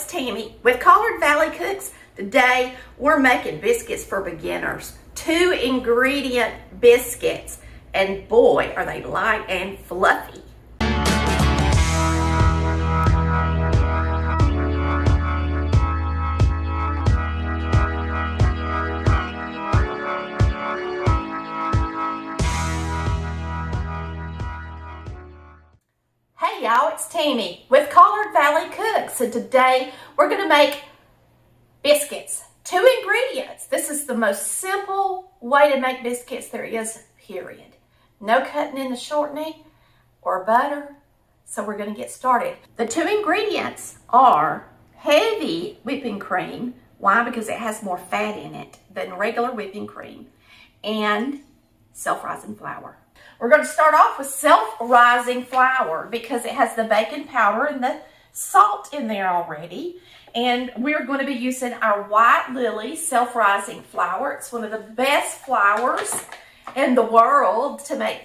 it's Tammy with Collard Valley Cooks. Today we're making biscuits for beginners. 2-ingredient biscuits, and boy are they light and fluffy. Hey y'all, it's Tammy with Collard Valley Cooks, and today we're going to make biscuits. 2 ingredients. This is the most simple way to make biscuits there is, period. No cutting in the shortening or butter, so we're going to get started. The 2 ingredients are heavy whipping cream. Why? Because it has more fat in it than regular whipping cream, and self-rising flour. We're going to start off with self-rising flour because it has the baking powder and the salt in there already. And we're going to be using our White Lily self-rising flour. It's one of the best flours in the world to make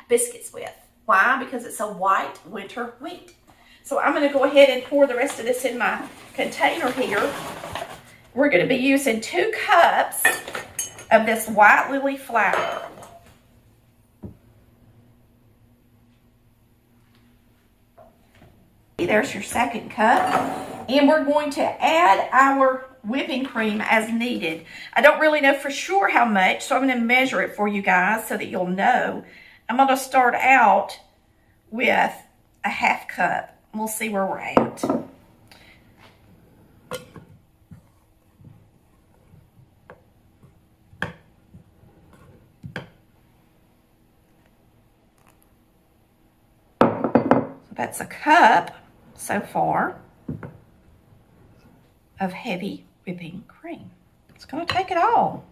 biscuits with. Why? Because it's a white winter wheat. So I'm going to go ahead and pour the rest of this in my container here. We're going to be using 2 cups of this White Lily flour. There's your 2nd cup, and we're going to add our whipping cream as needed. I don't really know for sure how much, so I'm going to measure it for you guys so that you'll know. I'm going to start out with a 1/2 cup. We'll see where we're at. So that's a cup so far of heavy whipping cream. It's going to take it all.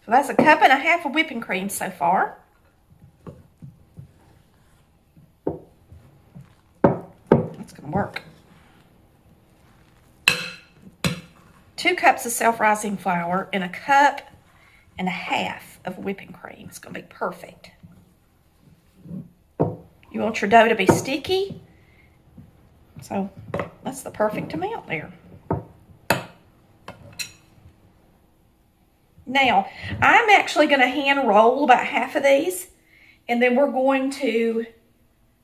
So that's a 1.5 cups of whipping cream so far. That's going to work. 2 cups of self-rising flour and a 1.5 cups of whipping cream. It's going to be perfect. You want your dough to be sticky, so that's the perfect amount there. Now, I'm actually going to hand roll about half of these, and then we're going to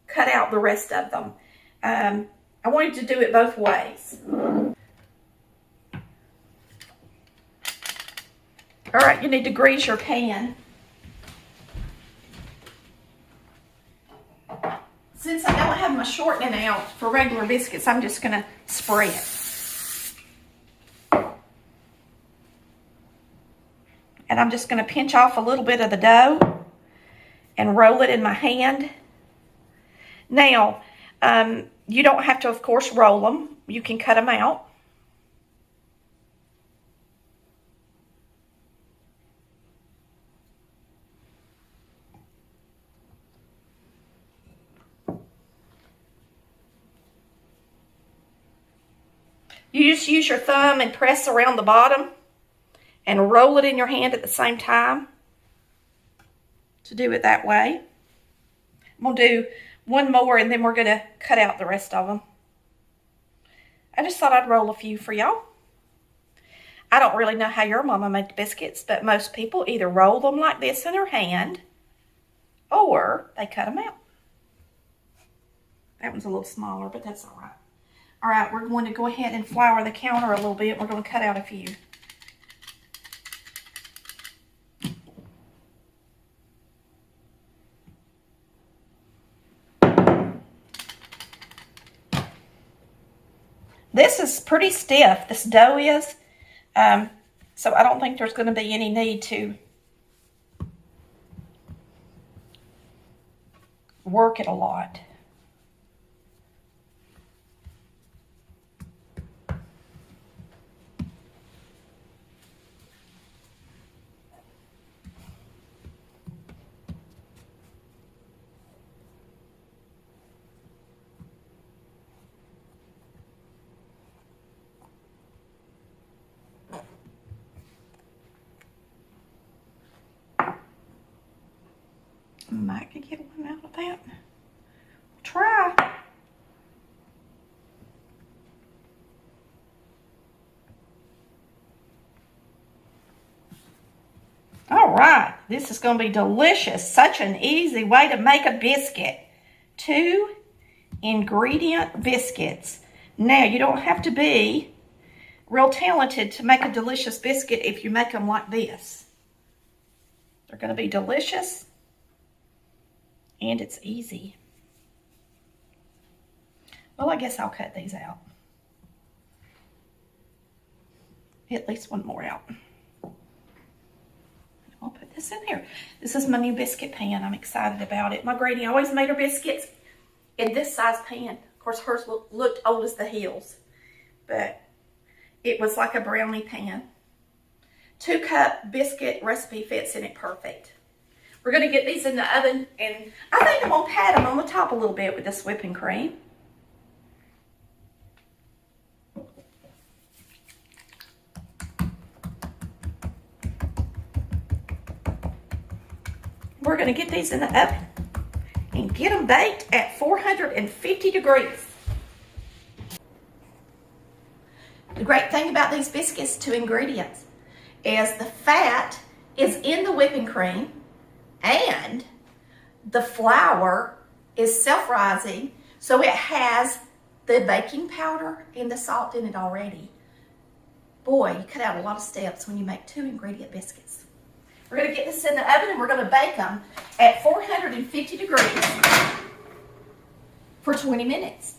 cut out the rest of them. I wanted to do it both ways. All right, you need to grease your pan. Since I don't have my shortening out for regular biscuits, I'm just going to spray it. And I'm just going to pinch off a little bit of the dough and roll it in my hand. Now, you don't have to, of course, roll them. You can cut them out. You just use your thumb and press around the bottom and roll it in your hand at the same time to do it that way. I'm going to do one more and then we're going to cut out the rest of them. I just thought I'd roll a few for y'all. I don't really know how your mama made biscuits, but most people either roll them like this in their hand or they cut them out. That one's a little smaller, but that's all right. All right, we're going to go ahead and flour the counter a little bit. We're going to cut out a few. This is pretty stiff, this dough is. So I don't think there's going to be any need to work it a lot. Might could get one out of that. Try. All right, this is going to be delicious. Such an easy way to make a biscuit. 2 ingredient biscuits. Now, you don't have to be real talented to make a delicious biscuit if you make them like this. They're going to be delicious and it's easy. Well, I guess I'll cut these out. At least one more out. I'll put this in here. This is my new biscuit pan. I'm excited about it. My granny always made her biscuits in this size pan. Of course, hers looked old as the hills, but it was like a brownie pan. 2-cup biscuit recipe fits in it perfect. We're going to get these in the oven, and I think I'm going to pat them on the top a little bit with this whipping cream. We're going to get these in the oven and get them baked at 450 degrees. The great thing about these biscuits, 2 ingredients, is the fat is in the whipping cream and the flour is self-rising, so it has the baking powder and the salt in it already. Boy, you cut out a lot of steps when you make 2 ingredient biscuits. We're going to get this in the oven and we're going to bake them at 450 degrees for 20 minutes.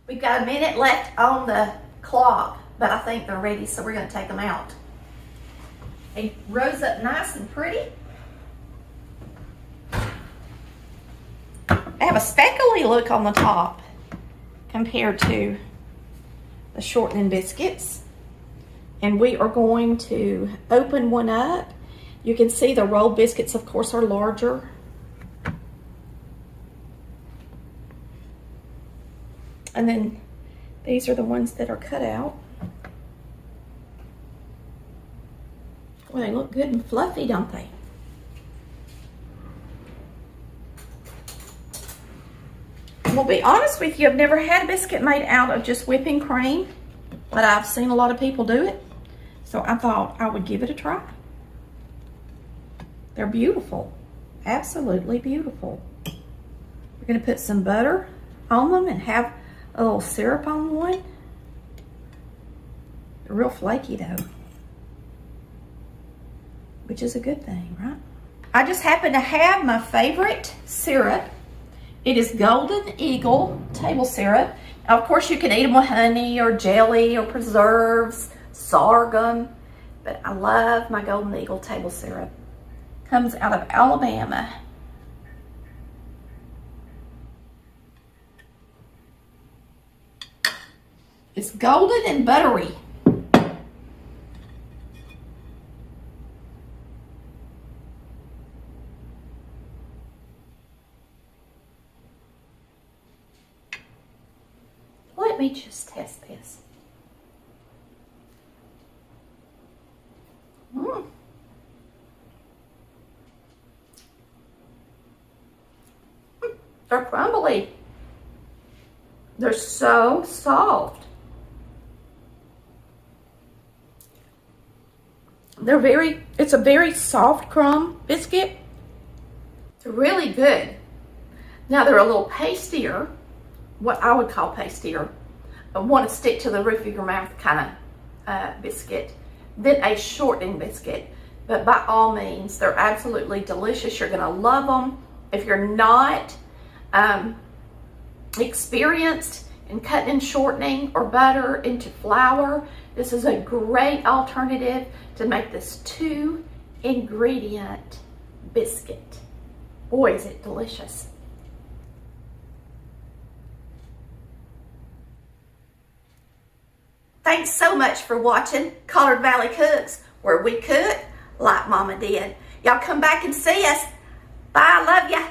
We've got a minute left on the clock, but I think they're ready, so we're going to take them out. They rose up nice and pretty. They have a speckly look on the top compared to the shortening biscuits. And we are going to open one up. You can see the rolled biscuits, of course, are larger. And then these are the ones that are cut out. Well, they look good and fluffy, don't they? We'll be honest with you, I've never had a biscuit made out of just whipping cream, but I've seen a lot of people do it, so I thought I would give it a try. They're beautiful, absolutely beautiful. We're going to put some butter on them and have a little syrup on one. They're real flaky though, which is a good thing, right? I just happen to have my favorite syrup. It is Golden Eagle table syrup. Now, of course, you can eat them with honey or jelly or preserves, sorghum, but I love my Golden Eagle table syrup. Comes out of Alabama. It's golden and buttery. Let me just test this. They're crumbly. They're so soft. It's a very soft crumb biscuit. They're really good. Now they're a little pastier, what I would call pastier, want to stick to the roof of your mouth kind of biscuit, than a shortening biscuit. But by all means, they're absolutely delicious. You're going to love them. If you're not experienced in cutting and shortening or butter into flour, this is a great alternative to make this 2 ingredient biscuit. Boy, is it delicious. Thanks so much for watching Collard Valley Cooks, where we cook like Mama did. Y'all come back and see us. Bye, love ya.